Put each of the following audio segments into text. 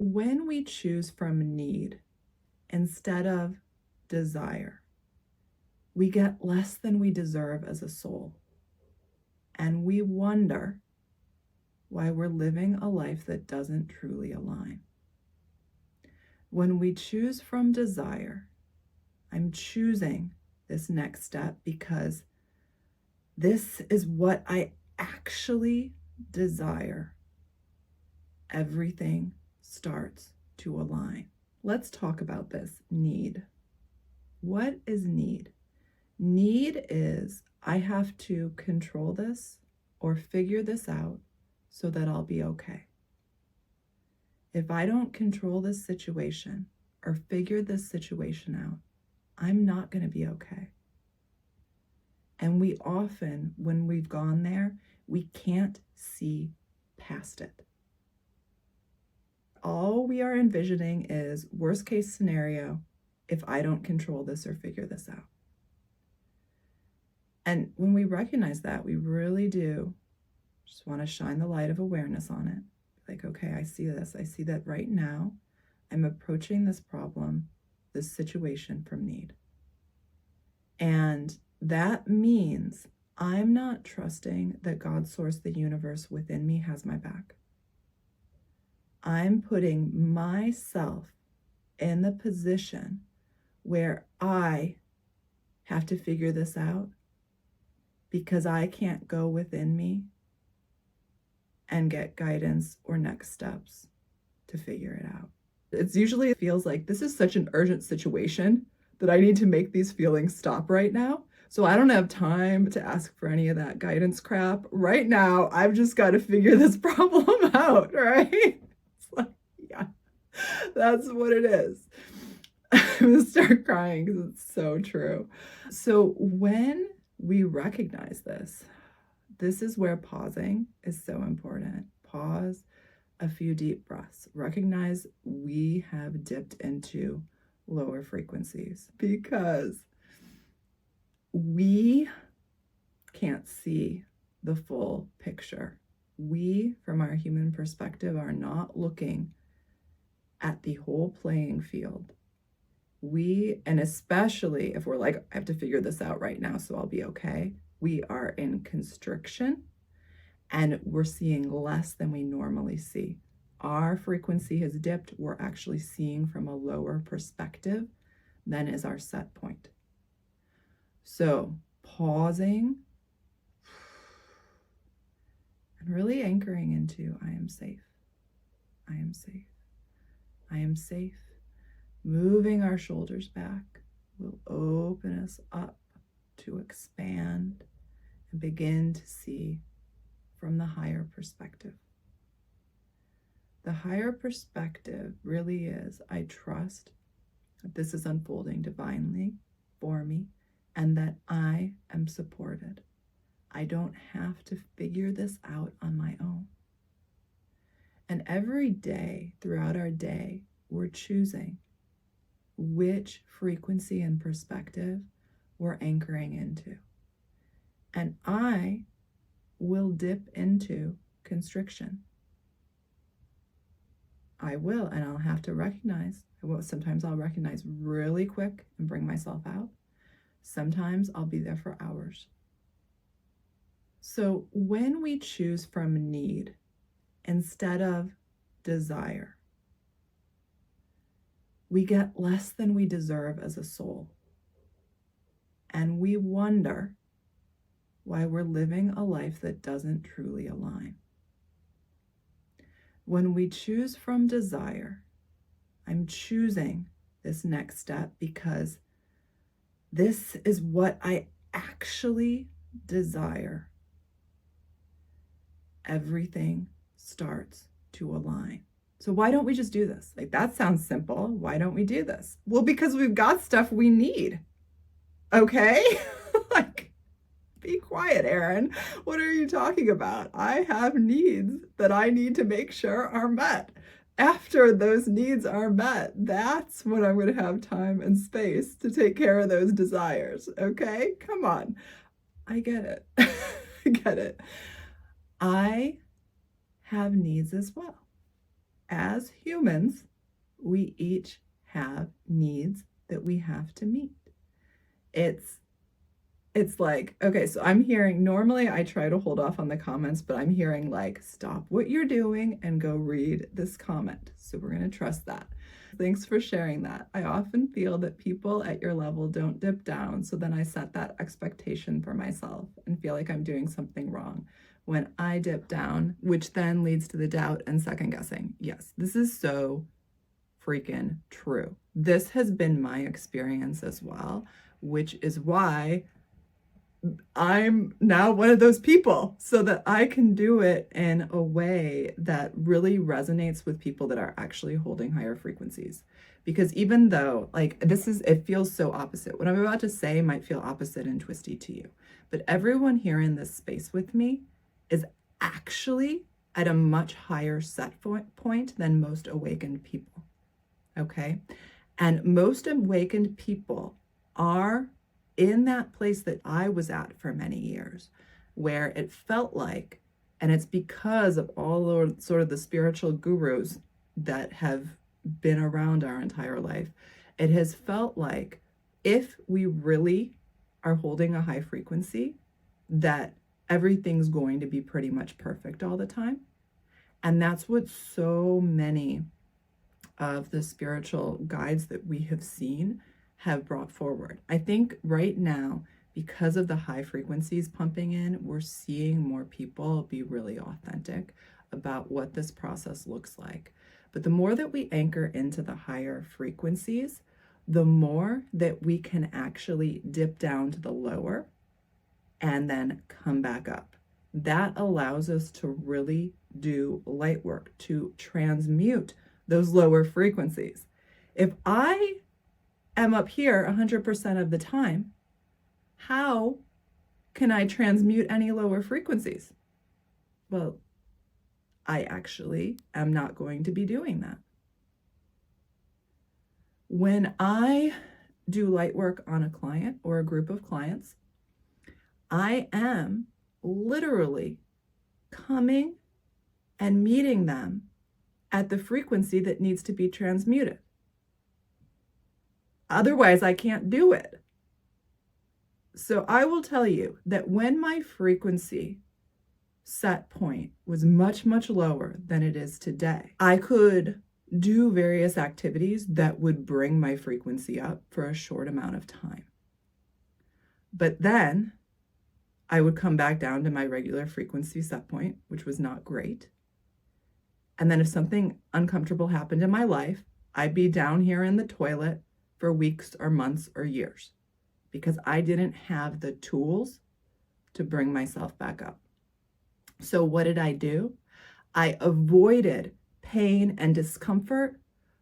When we choose from need instead of desire, we get less than we deserve as a soul. And we wonder why we're living a life that doesn't truly align. When we choose from desire, I'm choosing this next step because this is what I actually desire. Everything starts to align. Let's talk about this need. What is need? Need is I have to control this or figure this out so that I'll be okay. If I don't control this situation or figure this situation out, I'm not going to be okay. And we often, when we've gone there, we can't see past it. All we are envisioning is worst case scenario if I don't control this or figure this out. And when we recognize that, we really do just want to shine the light of awareness on it. Like, okay, I see this. I see that right now I'm approaching this problem, this situation from need. And that means I'm not trusting that God source, the universe within me, has my back. I'm putting myself in the position where I have to figure this out because I can't go within me and get guidance or next steps to figure it out. It usually feels like this is such an urgent situation that I need to make these feelings stop right now. So I don't have time to ask for any of that guidance crap. Right now, I've just got to figure this problem out, right? It's like, yeah, that's what it is. I'm gonna start crying because it's so true. So when we recognize this is where pausing is so important. Pause, a few deep breaths. Recognize we have dipped into lower frequencies because we can't see the full picture. We, from our human perspective, are not looking at the whole playing field. And especially if we're like, I have to figure this out right now, so I'll be okay. We are in constriction and we're seeing less than we normally see. Our frequency has dipped. We're actually seeing from a lower perspective than is our set point. So pausing and really anchoring into I am safe. I am safe. I am safe. Moving our shoulders back will open us up to expand and begin to see from the higher perspective. The higher perspective really is, I trust that this is unfolding divinely for me and that I am supported. I don't have to figure this out on my own. And every day, throughout our day, we're choosing which frequency and perspective we're anchoring into. And I will dip into constriction. I will, and I'll have to recognize. Sometimes I'll recognize really quick and bring myself out. Sometimes I'll be there for hours. So when we choose from need instead of desire, we get less than we deserve as a soul. And we wonder why we're living a life that doesn't truly align. When we choose from desire, I'm choosing this next step because this is what I actually desire. Everything starts to align. So why don't we just do this? Like, that sounds simple. Why don't we do this? Well, because we've got stuff we need. Okay? Like, be quiet, Erin. What are you talking about? I have needs that I need to make sure are met. After those needs are met, that's when I'm going to have time and space to take care of those desires. Okay? Come on. I get it. I get it. I have needs as well. as humans, we each have needs that we have to meet. It's like, okay, so I'm hearing, normally I try to hold off on the comments, but I'm hearing like, stop what you're doing and go read this comment. So we're going to trust that. Thanks for sharing that. I often feel that people at your level don't dip down. So then I set that expectation for myself and feel like I'm doing something wrong when I dip down, which then leads to the doubt and second guessing. Yes, this is so freaking true. This has been my experience as well, which is why I'm now one of those people, so that I can do it in a way that really resonates with people that are actually holding higher frequencies. Because even though it feels so opposite. What I'm about to say might feel opposite and twisty to you, but everyone here in this space with me is actually at a much higher set point than most awakened people. Okay? And most awakened people are in that place that I was at for many years, where it felt like, and it's because of all of sort of the spiritual gurus that have been around our entire life, it has felt like if we really are holding a high frequency, that everything's going to be pretty much perfect all the time. And that's what so many of the spiritual guides that we have seen have brought forward. I think right now, because of the high frequencies pumping in, we're seeing more people be really authentic about what this process looks like. But the more that we anchor into the higher frequencies, the more that we can actually dip down to the lower and then come back up. That allows us to really do light work, to transmute those lower frequencies. If I am up here 100% of the time, how can I transmute any lower frequencies? Well, I actually am not going to be doing that. When I do light work on a client or a group of clients, I am literally coming and meeting them at the frequency that needs to be transmuted. Otherwise, I can't do it. So I will tell you that when my frequency set point was much, much lower than it is today, I could do various activities that would bring my frequency up for a short amount of time. But then I would come back down to my regular frequency set point, which was not great. And then if something uncomfortable happened in my life, I'd be down here in the toilet for weeks or months or years because I didn't have the tools to bring myself back up. So what did I do? I avoided pain and discomfort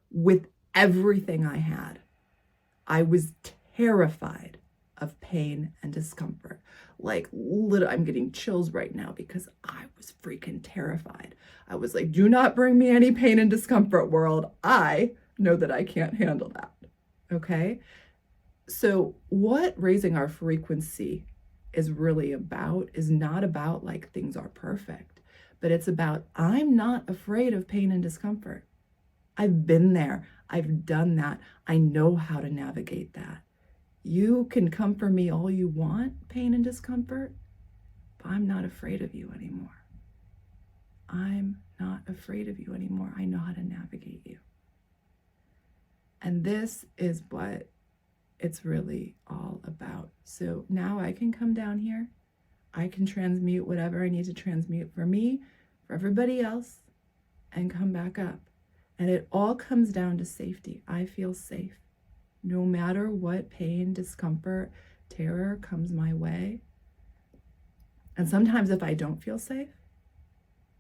with everything I had. I was terrified of pain and discomfort. Like, I'm getting chills right now because I was freaking terrified. I was like, do not bring me any pain and discomfort, world. I know that I can't handle that. Okay? So what raising our frequency is really about is not about like things are perfect, but it's about I'm not afraid of pain and discomfort. I've been there. I've done that. I know how to navigate that. You can come for me all you want, pain and discomfort, but I'm not afraid of you anymore. I'm not afraid of you anymore. I know how to navigate you. And this is what it's really all about. So now I can come down here. I can transmute whatever I need to transmute for me, for everybody else, and come back up. And it all comes down to safety. I feel safe. No matter what pain, discomfort, terror comes my way. And sometimes if I don't feel safe,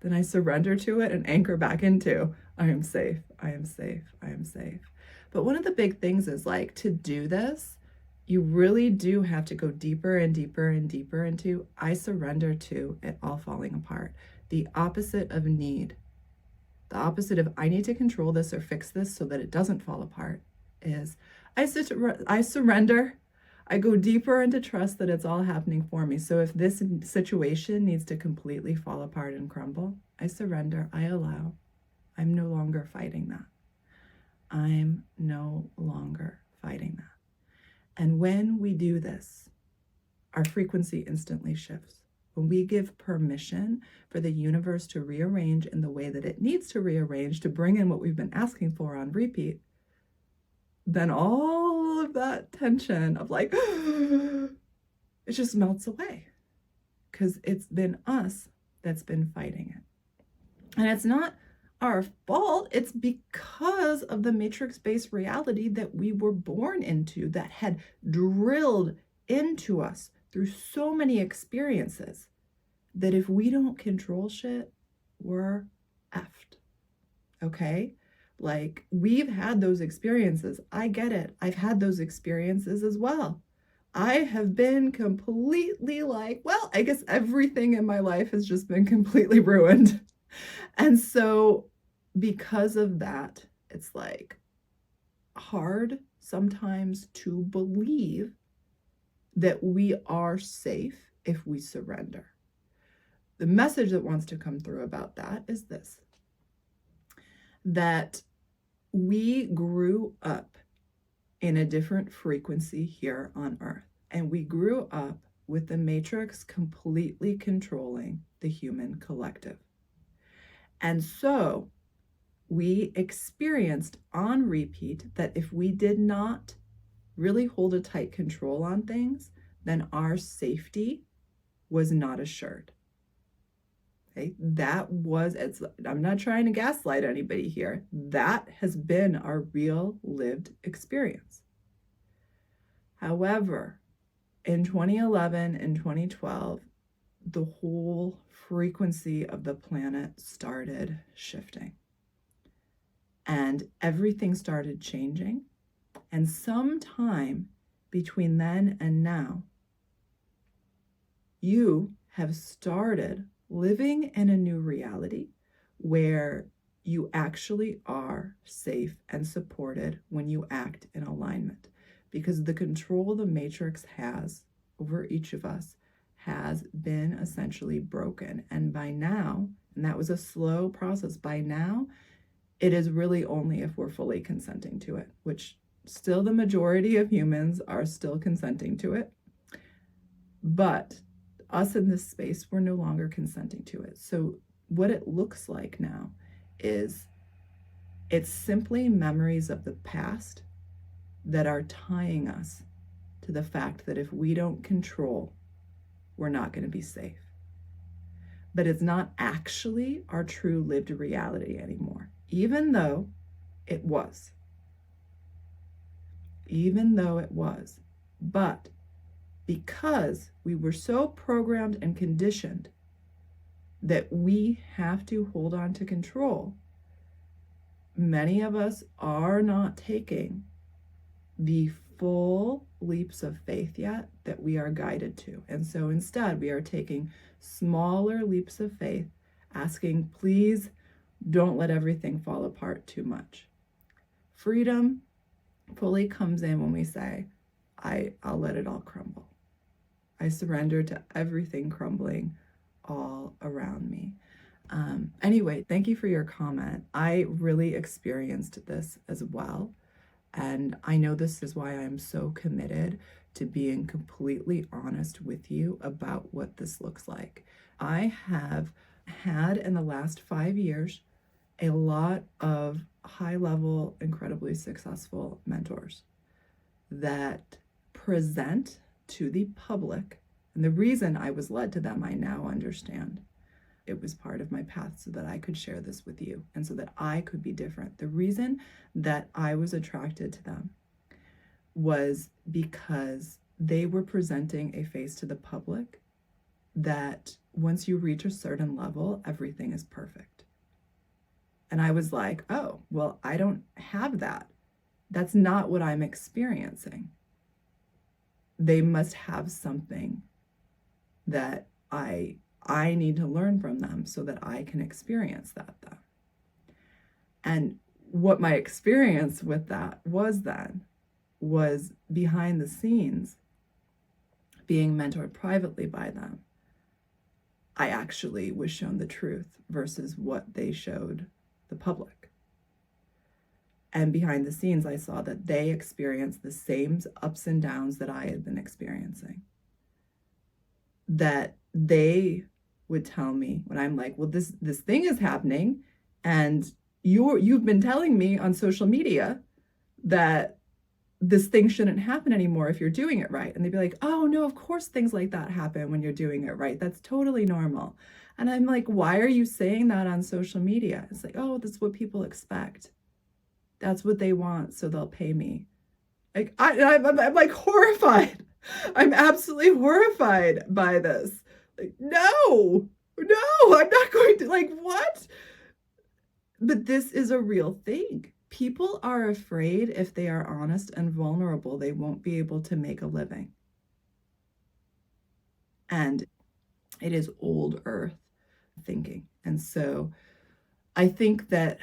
then I surrender to it and anchor back into, I am safe, I am safe, I am safe. But one of the big things is like to do this, you really do have to go deeper and deeper and deeper into, I surrender to it all falling apart. The opposite of need, the opposite of I need to control this or fix this so that it doesn't fall apart is I surrender. I go deeper into trust that it's all happening for me. So if this situation needs to completely fall apart and crumble, I surrender, I allow, I'm no longer fighting that. I'm no longer fighting that. And when we do this, our frequency instantly shifts. When we give permission for the universe to rearrange in the way that it needs to rearrange to bring in what we've been asking for on repeat, then all of that tension of like, it just melts away, because it's been us that's been fighting it. And it's not our fault. It's because of the matrix-based reality that we were born into, that had drilled into us through so many experiences, that if we don't control shit, we're effed. Okay? Like, we've had those experiences. I get it. I've had those experiences as well. I have been completely like, well, I guess everything in my life has just been completely ruined. And so because of that, it's like hard sometimes to believe that we are safe if we surrender. The message that wants to come through about that is this: that we grew up in a different frequency here on Earth, and we grew up with the matrix completely controlling the human collective. And so we experienced on repeat that if we did not really hold a tight control on things, then our safety was not assured. Okay? That was, I'm not trying to gaslight anybody here. That has been our real lived experience. However, in 2011 and 2012, the whole frequency of the planet started shifting. And everything started changing. And sometime between then and now, you have started living in a new reality where you actually are safe and supported when you act in alignment. Because the control the matrix has over each of us has been essentially broken. And by now, and that was a slow process, by now, it is really only if we're fully consenting to it, which still the majority of humans are still consenting to it. But us in this space, we're no longer consenting to it. So what it looks like now is it's simply memories of the past that are tying us to the fact that if we don't control, we're not going to be safe. But it's not actually our true lived reality anymore, even though it was. Even though it was. But because we were so programmed and conditioned that we have to hold on to control, many of us are not taking the full leaps of faith yet that we are guided to. And so instead, we are taking smaller leaps of faith, asking, please don't let everything fall apart too much. Freedom fully comes in when we say, I'll let it all crumble. I surrender to everything crumbling all around me. Anyway, thank you for your comment. I really experienced this as well. And I know this is why I'm so committed to being completely honest with you about what this looks like. I have had in the last 5 years a lot of high-level, incredibly successful mentors that present to the public. And the reason I was led to them, I now understand. It was part of my path so that I could share this with you and so that I could be different. The reason that I was attracted to them was because they were presenting a face to the public that once you reach a certain level, everything is perfect. And I was like, oh, well, I don't have that. That's not what I'm experiencing. They must have something that I need to learn from them so that I can experience that then. And what my experience with that was then was behind the scenes, being mentored privately by them, I actually was shown the truth versus what they showed the public. And behind the scenes, I saw that they experienced the same ups and downs that I had been experiencing. That they would tell me when I'm like, well, this thing is happening, and you've been telling me on social media that this thing shouldn't happen anymore if you're doing it right. And they'd be like, oh no, of course things like that happen when you're doing it right. That's totally normal. And I'm like, why are you saying that on social media? It's like, oh, that's what people expect. That's what they want, so they'll pay me. Like I'm like horrified. I'm absolutely horrified by this. Like, no, I'm not going to, like, what? But this is a real thing. People are afraid if they are honest and vulnerable, they won't be able to make a living. And it is old earth thinking. And so I think that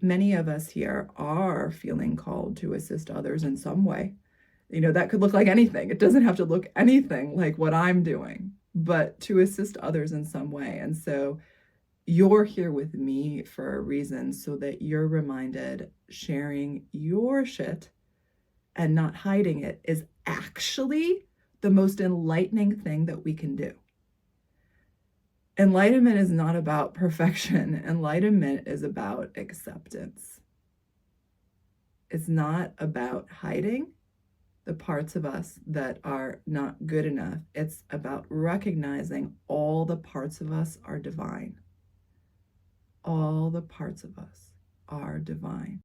many of us here are feeling called to assist others in some way. That could look like anything. It doesn't have to look anything like what I'm doing, but to assist others in some way. And so you're here with me for a reason, so that you're reminded sharing your shit and not hiding it is actually the most enlightening thing that we can do. Enlightenment is not about perfection. Enlightenment is about acceptance. It's not about hiding the parts of us that are not good enough. It's about recognizing all the parts of us are divine. All the parts of us are divine.